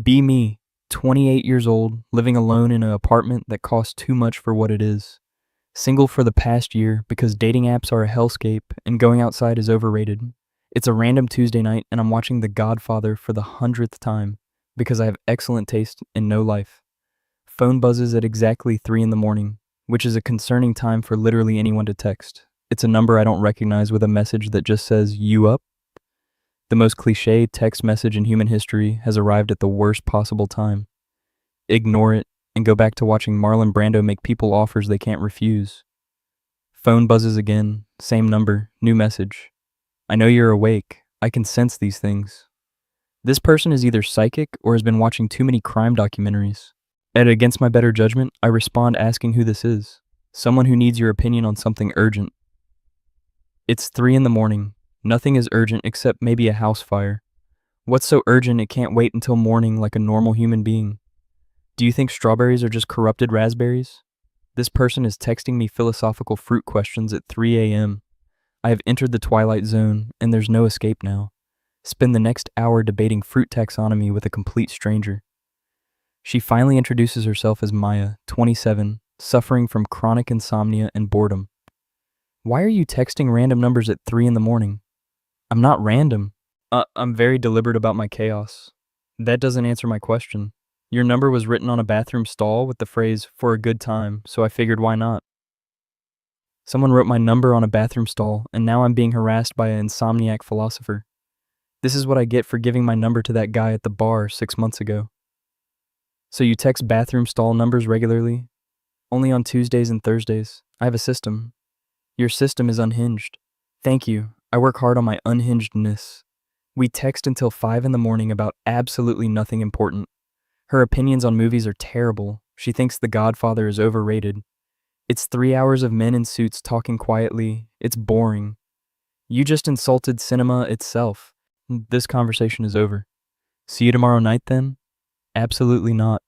Be me, 28 years old, living alone in an apartment that costs too much for what it is. Single for the past year because dating apps are a hellscape and going outside is overrated. It's a random Tuesday night and I'm watching The Godfather for the 100th time because I have excellent taste and no life. Phone buzzes at exactly 3 in the morning, which is a concerning time for literally anyone to text. It's a number I don't recognize with a message that just says, "You up?" The most cliché text message in human history has arrived at the worst possible time. Ignore it and go back to watching Marlon Brando make people offers they can't refuse. Phone buzzes again, same number, new message. I know you're awake. I can sense these things. This person is either psychic or has been watching too many crime documentaries. And against my better judgment, I respond asking who this is. Someone who needs your opinion on something urgent. It's 3 in the morning. Nothing is urgent except maybe a house fire. What's so urgent it can't wait until morning like a normal human being? Do you think strawberries are just corrupted raspberries? This person is texting me philosophical fruit questions at 3 a.m. I have entered the twilight zone, and there's no escape now. Spend the next hour debating fruit taxonomy with a complete stranger. She finally introduces herself as Maya, 27, suffering from chronic insomnia and boredom. Why are you texting random numbers at 3 in the morning? I'm not random. I'm very deliberate about my chaos. That doesn't answer my question. Your number was written on a bathroom stall with the phrase, "for a good time," so I figured why not? Someone wrote my number on a bathroom stall, and now I'm being harassed by an insomniac philosopher. This is what I get for giving my number to that guy at the bar 6 months ago. So you text bathroom stall numbers regularly? Only on Tuesdays and Thursdays. I have a system. Your system is unhinged. Thank you. I work hard on my unhingedness. We text until 5 in the morning about absolutely nothing important. Her opinions on movies are terrible. She thinks The Godfather is overrated. It's 3 hours of men in suits talking quietly. It's boring. You just insulted cinema itself. This conversation is over. See you tomorrow night then? Absolutely not.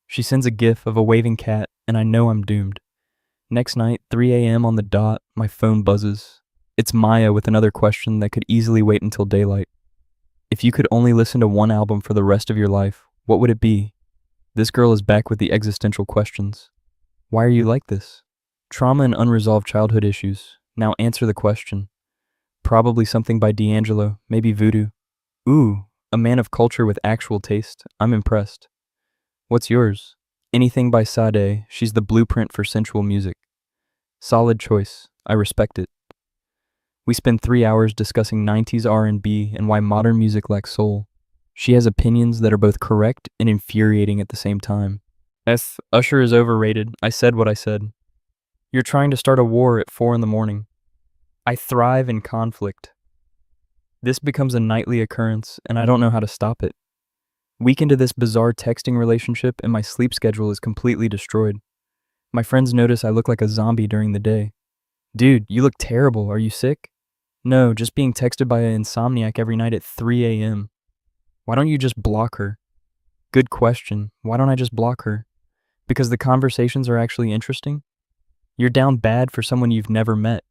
She sends a gif of a waving cat, and I know I'm doomed. Next night, 3 a.m. on the dot, my phone buzzes. It's Maya with another question that could easily wait until daylight. If you could only listen to one album for the rest of your life, what would it be? This girl is back with the existential questions. Why are you like this? Trauma and unresolved childhood issues. Now answer the question. Probably something by D'Angelo, maybe voodoo. Ooh, a man of culture with actual taste. I'm impressed. What's yours? Anything by Sade. She's the blueprint for sensual music. Solid choice. I respect it. We spend 3 hours discussing 90s R&B and why modern music lacks soul. She has opinions that are both correct and infuriating at the same time. Usher is overrated. I said what I said. You're trying to start a war at 4 in the morning. I thrive in conflict. This becomes a nightly occurrence, and I don't know how to stop it. Week into this bizarre texting relationship, and my sleep schedule is completely destroyed. My friends notice I look like a zombie during the day. Dude, you look terrible. Are you sick? No, just being texted by an insomniac every night at 3 a.m. Why don't you just block her? Good question. Why don't I just block her? Because the conversations are actually interesting? You're down bad for someone you've never met.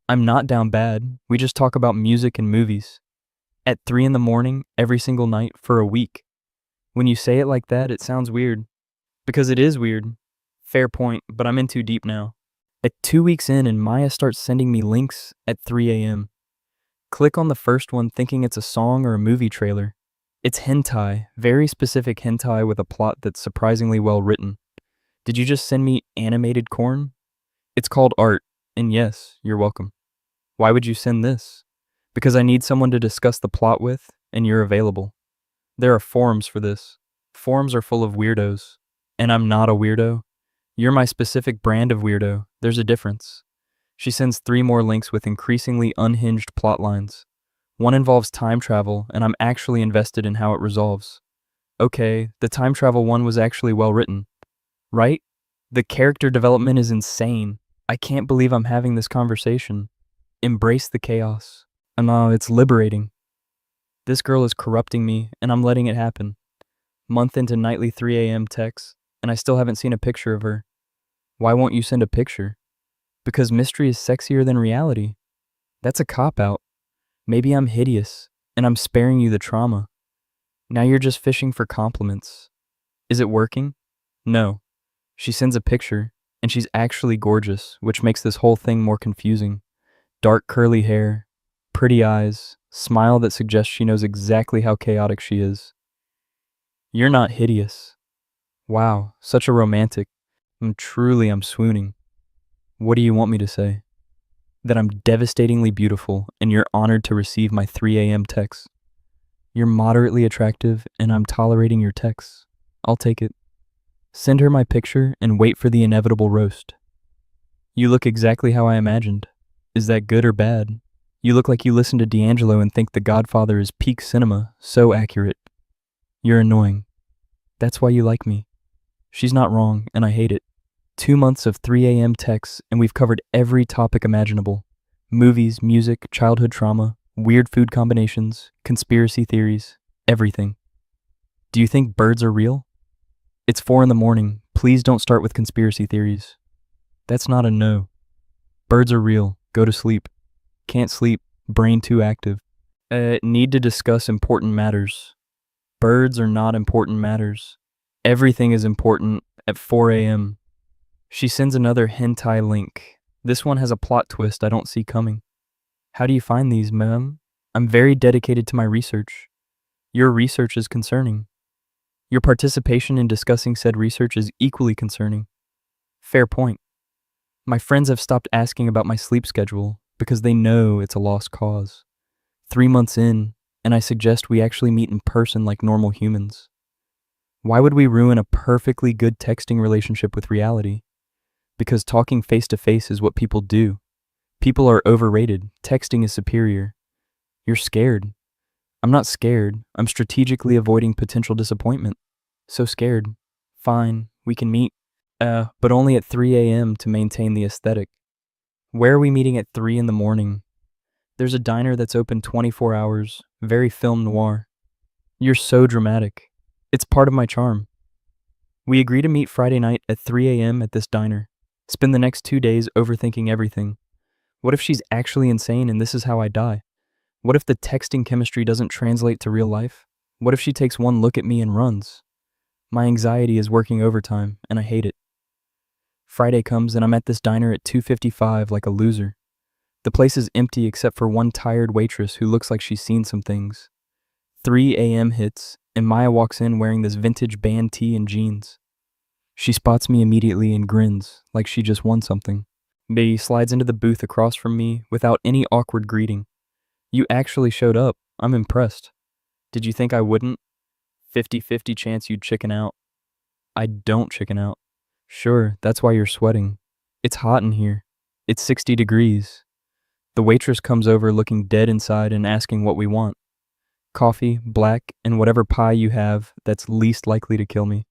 I'm not down bad. We just talk about music and movies. At 3 in the morning, every single night, for a week. When you say it like that, it sounds weird. Because it is weird. Fair point, but I'm in too deep now. At 2 weeks in, and Maya starts sending me links at 3 a.m. Click on the first one thinking it's a song or a movie trailer. It's hentai, very specific hentai with a plot that's surprisingly well written. Did you just send me animated corn? It's called art, and yes, you're welcome. Why would you send this? Because I need someone to discuss the plot with, and you're available. There are forums for this. Forums are full of weirdos. And I'm not a weirdo. You're my specific brand of weirdo. There's a difference. She sends 3 more links with increasingly unhinged plot lines. One involves time travel, and I'm actually invested in how it resolves. Okay, the time travel one was actually well written. Right? The character development is insane. I can't believe I'm having this conversation. Embrace the chaos. And it's liberating. This girl is corrupting me, and I'm letting it happen. Month into nightly 3 a.m. texts, and I still haven't seen a picture of her. Why won't you send a picture? Because mystery is sexier than reality. That's a cop-out. Maybe I'm hideous, and I'm sparing you the trauma. Now you're just fishing for compliments. Is it working? No. She sends a picture, and she's actually gorgeous, which makes this whole thing more confusing. Dark curly hair, pretty eyes, smile that suggests she knows exactly how chaotic she is. You're not hideous. Wow, such a romantic. I'm swooning. What do you want me to say? That I'm devastatingly beautiful and you're honored to receive my 3 a.m. text. You're moderately attractive and I'm tolerating your texts. I'll take it. Send her my picture and wait for the inevitable roast. You look exactly how I imagined. Is that good or bad? You look like you listen to D'Angelo and think The Godfather is peak cinema, so accurate. You're annoying. That's why you like me. She's not wrong, and I hate it. 2 months of 3 a.m. texts, and we've covered every topic imaginable. Movies, music, childhood trauma, weird food combinations, conspiracy theories, everything. Do you think birds are real? It's 4 in the morning. Please don't start with conspiracy theories. That's not a no. Birds are real. Go to sleep. Can't sleep. Brain too active. Need to discuss important matters. Birds are not important matters. Everything is important at 4 a.m. She sends another hentai link. This one has a plot twist I don't see coming. How do you find these, ma'am? I'm very dedicated to my research. Your research is concerning. Your participation in discussing said research is equally concerning. Fair point. My friends have stopped asking about my sleep schedule because they know it's a lost cause. 3 months in, and I suggest we actually meet in person like normal humans. Why would we ruin a perfectly good texting relationship with reality? Because talking face to face is what people do. People are overrated. Texting is superior. You're scared. I'm not scared. I'm strategically avoiding potential disappointment. So scared. Fine, we can meet. But only at 3 a.m. to maintain the aesthetic. Where are we meeting at 3 in the morning? There's a diner that's open 24 hours. Very film noir. You're so dramatic. It's part of my charm. We agree to meet Friday night at 3 a.m. at this diner. Spend the next 2 days overthinking everything. What if she's actually insane and this is how I die? What if the texting chemistry doesn't translate to real life? What if she takes one look at me and runs? My anxiety is working overtime, and I hate it. Friday comes and I'm at this diner at 2:55 like a loser. The place is empty except for one tired waitress who looks like she's seen some things. 3 a.m. hits, and Maya walks in wearing this vintage band tee and jeans. She spots me immediately and grins, like she just won something. Bea slides into the booth across from me without any awkward greeting. You actually showed up. I'm impressed. Did you think I wouldn't? 50-50 chance you'd chicken out. I don't chicken out. Sure, that's why you're sweating. It's hot in here. It's 60 degrees. The waitress comes over looking dead inside and asking what we want. Coffee, black, and whatever pie you have that's least likely to kill me.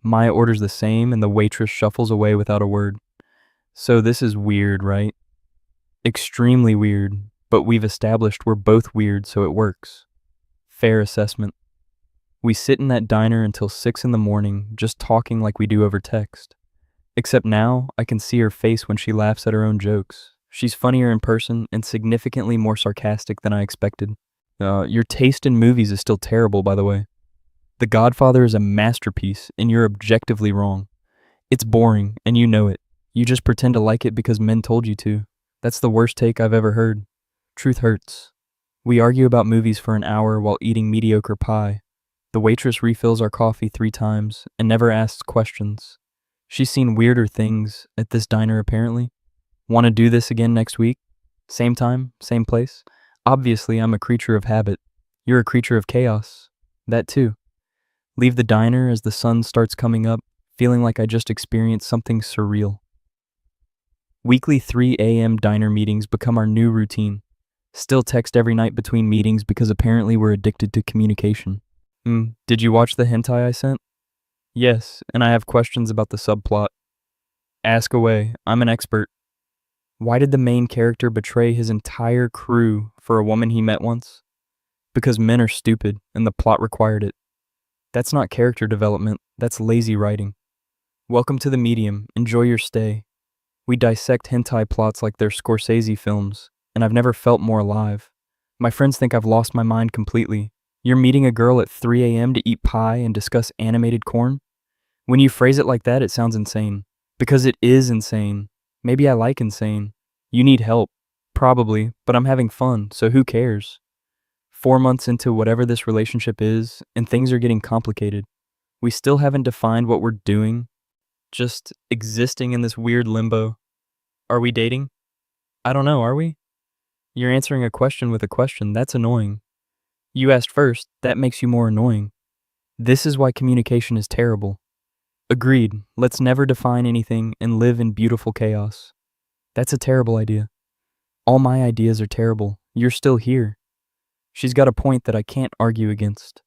Maya orders the same and the waitress shuffles away without a word. So this is weird, right? Extremely weird, but we've established we're both weird, so it works. Fair assessment. We sit in that diner until 6 in the morning, just talking like we do over text. Except now, I can see her face when she laughs at her own jokes. She's funnier in person and significantly more sarcastic than I expected. Your taste in movies is still terrible, by the way. The Godfather is a masterpiece, and you're objectively wrong. It's boring, and you know it. You just pretend to like it because men told you to. That's the worst take I've ever heard. Truth hurts. We argue about movies for an hour while eating mediocre pie. The waitress refills our coffee 3 times and never asks questions. She's seen weirder things at this diner apparently. Want to do this again next week? Same time, same place? Obviously, I'm a creature of habit. You're a creature of chaos. That too. Leave the diner as the sun starts coming up, feeling like I just experienced something surreal. Weekly 3 a.m. diner meetings become our new routine. Still text every night between meetings because apparently we're addicted to communication. Did you watch the hentai I sent? Yes, and I have questions about the subplot. Ask away, I'm an expert. Why did the main character betray his entire crew for a woman he met once? Because men are stupid, and the plot required it. That's not character development, that's lazy writing. Welcome to the medium, enjoy your stay. We dissect hentai plots like they're Scorsese films, and I've never felt more alive. My friends think I've lost my mind completely. You're meeting a girl at 3 a.m. to eat pie and discuss animated corn? When you phrase it like that, it sounds insane. Because it is insane. Maybe I like insane. You need help. Probably, but I'm having fun, so who cares? 4 months into whatever this relationship is, and things are getting complicated. We still haven't defined what we're doing, just existing in this weird limbo. Are we dating? I don't know, are we? You're answering a question with a question. That's annoying. You asked first, that makes you more annoying. This is why communication is terrible. Agreed, let's never define anything and live in beautiful chaos. That's a terrible idea. All my ideas are terrible. You're still here. She's got a point that I can't argue against.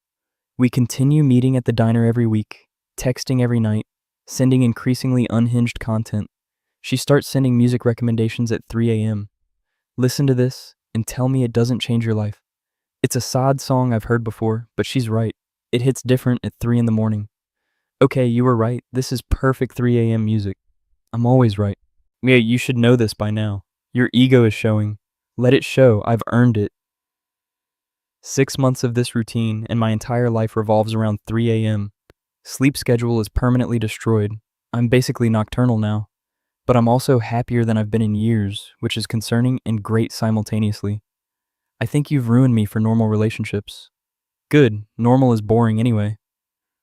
We continue meeting at the diner every week, texting every night, sending increasingly unhinged content. She starts sending music recommendations at 3 a.m. Listen to this and tell me it doesn't change your life. It's a sad song I've heard before, but she's right. It hits different at 3 in the morning. Okay, you were right. This is perfect 3 a.m. music. I'm always right. Yeah, you should know this by now. Your ego is showing. Let it show. I've earned it. 6 months of this routine, and my entire life revolves around 3 a.m. Sleep schedule is permanently destroyed. I'm basically nocturnal now. But I'm also happier than I've been in years, which is concerning and great simultaneously. I think you've ruined me for normal relationships. Good, normal is boring anyway.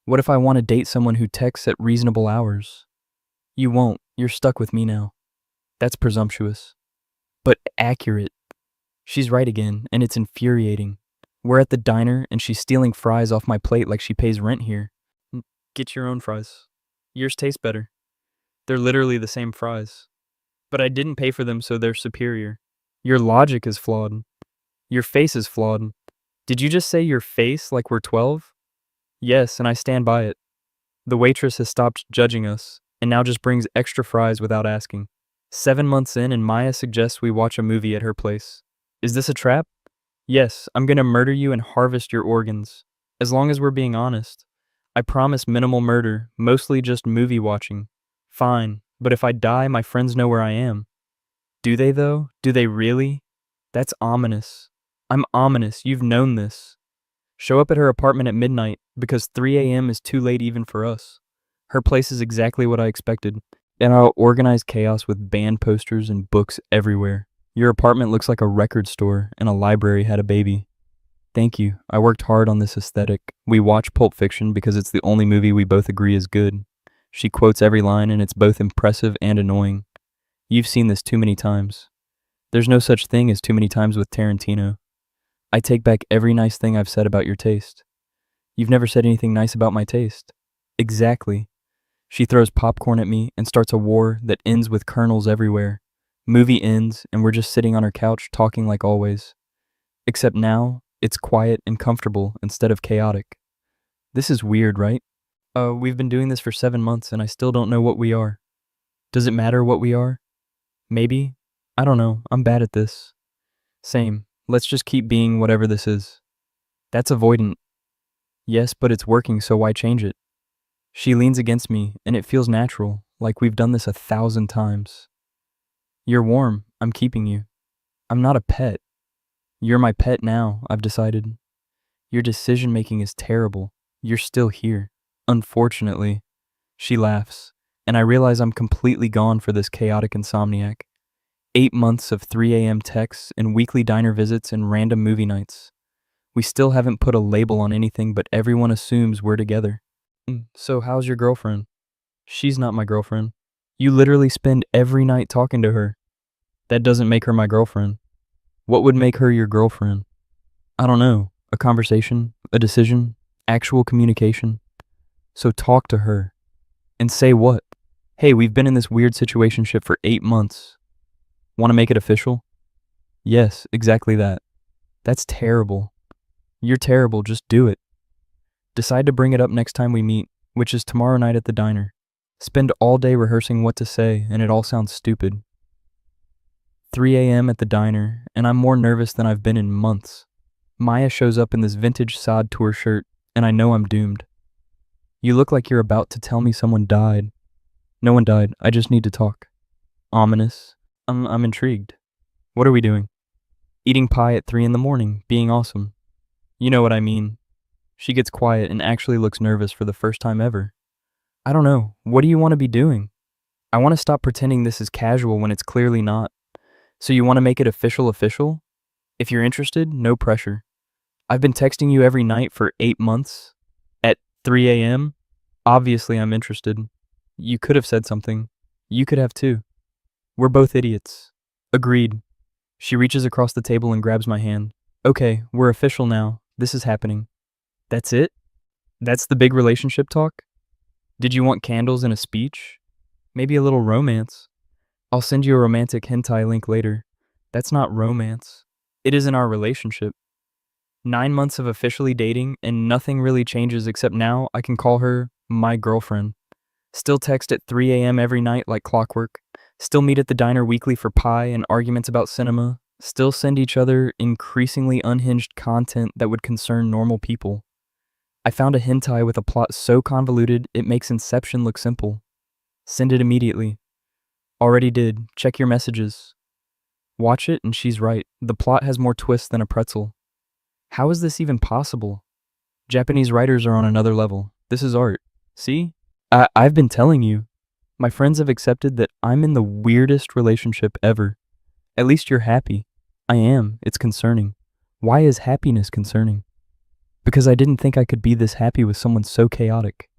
What if I want to date someone who texts at reasonable hours? You won't. You're stuck with me now. That's presumptuous. But accurate. She's right again, and it's infuriating. We're at the diner, and she's stealing fries off my plate like she pays rent here. Get your own fries. Yours taste better. They're literally the same fries. But I didn't pay for them, so they're superior. Your logic is flawed. Your face is flawed. Did you just say your face like we're 12? Yes, and I stand by it. The waitress has stopped judging us, and now just brings extra fries without asking. 7 months in, and Maya suggests we watch a movie at her place. Is this a trap? Yes, I'm gonna murder you and harvest your organs. As long as we're being honest. I promise minimal murder, mostly just movie watching. Fine, but if I die, my friends know where I am. Do they though? Do they really? That's ominous. I'm ominous, you've known this. Show up at her apartment at midnight, because 3 a.m. is too late even for us. Her place is exactly what I expected, and I'll organize chaos with band posters and books everywhere. Your apartment looks like a record store, and a library had a baby. Thank you, I worked hard on this aesthetic. We watch Pulp Fiction because it's the only movie we both agree is good. She quotes every line, and it's both impressive and annoying. You've seen this too many times. There's no such thing as too many times with Tarantino. I take back every nice thing I've said about your taste. You've never said anything nice about my taste. Exactly. She throws popcorn at me and starts a war that ends with kernels everywhere. Movie ends, and we're just sitting on her couch talking like always. Except now, it's quiet and comfortable instead of chaotic. This is weird, right? We've been doing this for 7 months, and I still don't know what we are. Does it matter what we are? Maybe. I don't know. I'm bad at this. Same. Let's just keep being whatever this is. That's avoidant. Yes, but it's working, so why change it? She leans against me, and it feels natural, like we've done this 1,000 times. You're warm. I'm keeping you. I'm not a pet. You're my pet now, I've decided. Your decision-making is terrible. You're still here. Unfortunately. She laughs, and I realize I'm completely gone for this chaotic insomniac. 8 months of 3 a.m. texts and weekly diner visits and random movie nights. We still haven't put a label on anything, but everyone assumes we're together. So how's your girlfriend? She's not my girlfriend. You literally spend every night talking to her. That doesn't make her my girlfriend. What would make her your girlfriend? I don't know. A conversation, a decision, actual communication. So talk to her. And say what? Hey, we've been in this weird situationship for 8 months. Want to make it official? Yes, exactly that. That's terrible. You're terrible, just do it. Decide to bring it up next time we meet, which is tomorrow night at the diner. Spend all day rehearsing what to say, and it all sounds stupid. 3 a.m. at the diner, and I'm more nervous than I've been in months. Maya shows up in this vintage Sod Tour shirt, and I know I'm doomed. You look like you're about to tell me someone died. No one died, I just need to talk. Ominous. I'm intrigued. What are we doing? Eating pie at 3 in the morning, being awesome. You know what I mean. She gets quiet and actually looks nervous for the first time ever. I don't know. What do you want to be doing? I want to stop pretending this is casual when it's clearly not. So you want to make it official? If you're interested, no pressure. I've been texting you every night for 8 months. At 3 a.m.? Obviously I'm interested. You could have said something. You could have too. We're both idiots. Agreed. She reaches across the table and grabs my hand. Okay, we're official now. This is happening. That's it? That's the big relationship talk? Did you want candles and a speech? Maybe a little romance? I'll send you a romantic hentai link later. That's not romance. It isn't our relationship. 9 months of officially dating and nothing really changes except now I can call her my girlfriend. Still text at 3 a.m. every night like clockwork. Still meet at the diner weekly for pie and arguments about cinema. Still send each other increasingly unhinged content that would concern normal people. I found a hentai with a plot so convoluted it makes Inception look simple. Send it immediately. Already did. Check your messages. Watch it and she's right. The plot has more twists than a pretzel. How is this even possible? Japanese writers are on another level. This is art. See? I've been telling you. My friends have accepted that I'm in the weirdest relationship ever. At least you're happy. I am. It's concerning. Why is happiness concerning? Because I didn't think I could be this happy with someone so chaotic.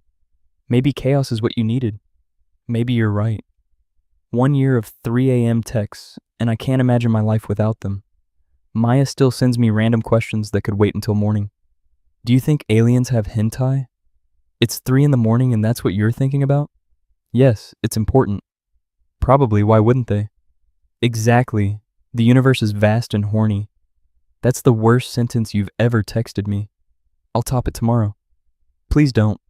Maybe chaos is what you needed. Maybe you're right. 1 year of 3 a.m. texts, and I can't imagine my life without them. Maya still sends me random questions that could wait until morning. Do you think aliens have hentai? It's 3 in the morning and that's what you're thinking about? Yes, it's important. Probably, why wouldn't they? Exactly. The universe is vast and horny. That's the worst sentence you've ever texted me. I'll top it tomorrow. Please don't.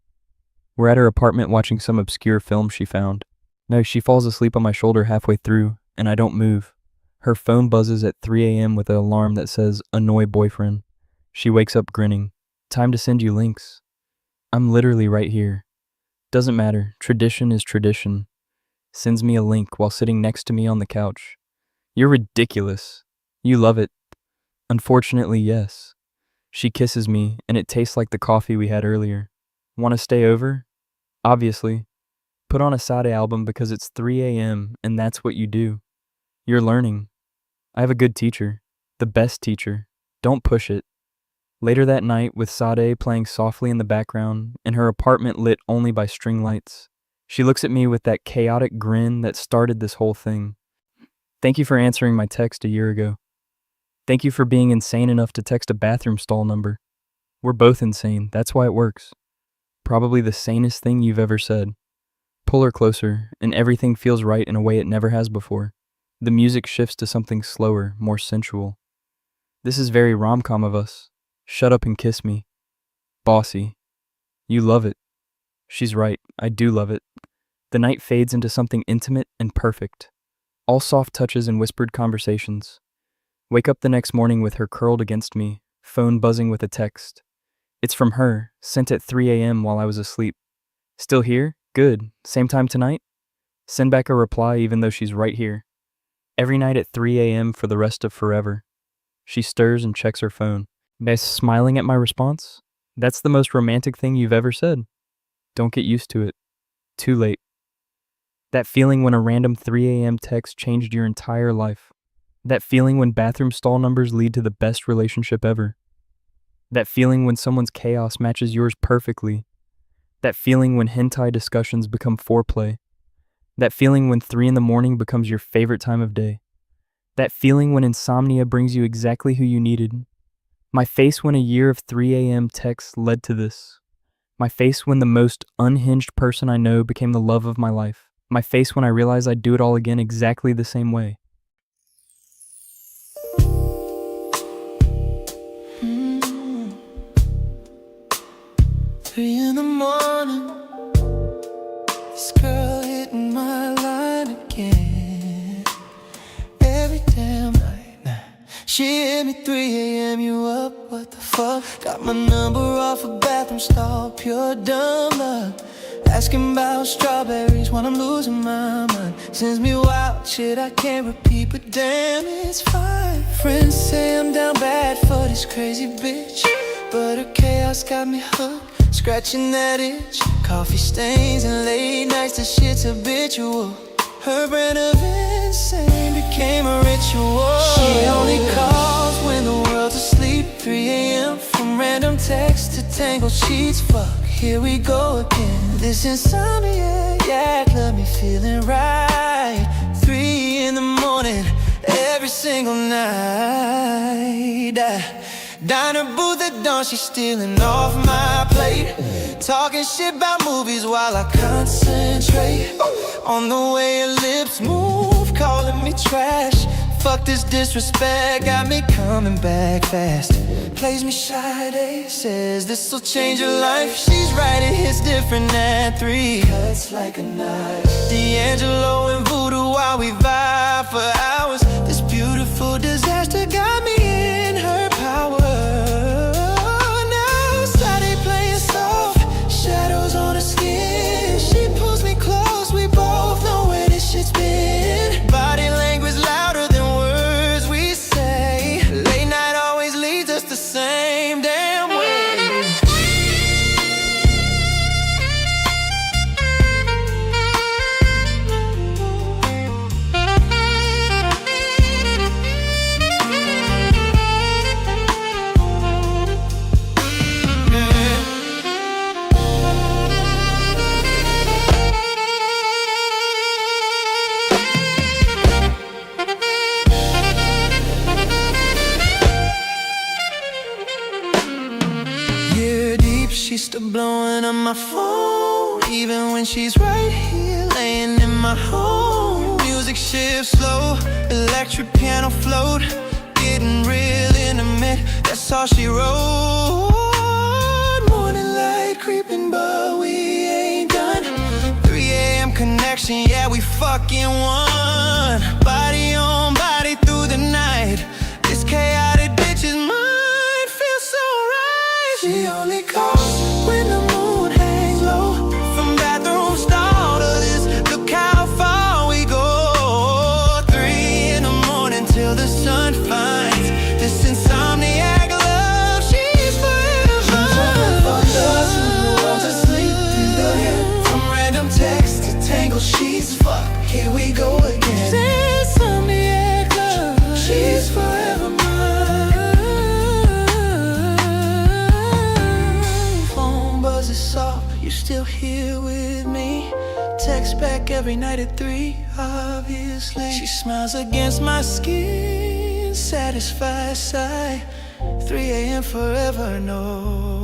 We're at her apartment watching some obscure film she found. No, she falls asleep on my shoulder halfway through, and I don't move. Her phone buzzes at 3 a.m. with an alarm that says, annoy boyfriend. She wakes up grinning. Time to send you links. I'm literally right here. Doesn't matter. Tradition is tradition. Sends me a link while sitting next to me on the couch. You're ridiculous. You love it. Unfortunately, yes. She kisses me, and it tastes like the coffee we had earlier. Want to stay over? Obviously. Put on a Sade album because it's 3 a.m. and that's what you do. You're learning. I have a good teacher. The best teacher. Don't push it. Later that night, with Sade playing softly in the background and her apartment lit only by string lights, she looks at me with that chaotic grin that started this whole thing. Thank you for answering my text a year ago. Thank you for being insane enough to text a bathroom stall number. We're both insane. That's why it works. Probably the sanest thing you've ever said. Pull her closer, and everything feels right in a way it never has before. The music shifts to something slower, more sensual. This is very rom-com of us. Shut up and kiss me. Bossy. You love it. She's right. I do love it. The night fades into something intimate and perfect. All soft touches and whispered conversations. Wake up the next morning with her curled against me, phone buzzing with a text. It's from her, sent at 3 a.m. while I was asleep. Still here? Good. Same time tonight? Send back a reply even though she's right here. Every night at 3 a.m. for the rest of forever. She stirs and checks her phone. By smiling at my response? That's the most romantic thing you've ever said. Don't get used to it. Too late. That feeling when a random 3 a.m. text changed your entire life. That feeling when bathroom stall numbers lead to the best relationship ever. That feeling when someone's chaos matches yours perfectly. That feeling when hentai discussions become foreplay. That feeling when 3 in the morning becomes your favorite time of day. That feeling when insomnia brings you exactly who you needed. My face when a year of 3 a.m. texts led to this. My face when the most unhinged person I know became the love of my life. My face when I realized I'd do it all again exactly the same way. Three in the morning, this girl hitting my line again. Every damn night, she hit me 3 a.m. You up? What the fuck? Got my number off a bathroom stall, pure dumb luck. Asking about strawberries while I'm losing my mind. Sends me wild shit I can't repeat, but damn, it's fine. Friends say I'm down bad for this crazy bitch. but her chaos got me hooked, scratching that itch. Coffee stains and late nights, the shit's habitual. Her brand of insane became a ritual. She only calls when the world's asleep. 3 a.m. from random texts to tangled sheets. Fuck, here we go again. This insomniac, yeah, got me feeling right. 3 in the morning, every single night. Diner booth at dawn, she's stealing off my plate, talking shit about movies while I concentrate on the way her lips move, calling me trash. Fuck this disrespect, got me coming back fast. Plays me Sade, says this'll change your life. She's right, it hits different at 3. Cuts like a knife. D'Angelo and Voodoo while we vibe for hours. This beautiful disaster got me in her power. Now Sade playing soft, shadows on her skin. She pulls me close, we both know where this shit's been. Body language louder than words we say. Late night always leads us the same damn way. She's still blowing up my phone, even when she's right here laying in my home. Music shifts slow, electric piano float, getting real intimate, that's all she wrote. Morning light creeping, but we ain't done. 3 a.m. connection, yeah, we fucking won. Body on body through the night, this chaotic bitch is mine, feels so right. She only calls when the moon hangs low. From bathroom stall to this, look how far we go. 3 in the morning till the sun finds this insomniac love. She's forever. She's forever lost when the world's asleep in the head. From random texts to tangled sheets. Fuck, here we go again. This insomniac love. She's forever mine. You're still here with me. Text back every night at 3, obviously. She smiles against my skin, satisfied sigh. 3 a.m. forever, no.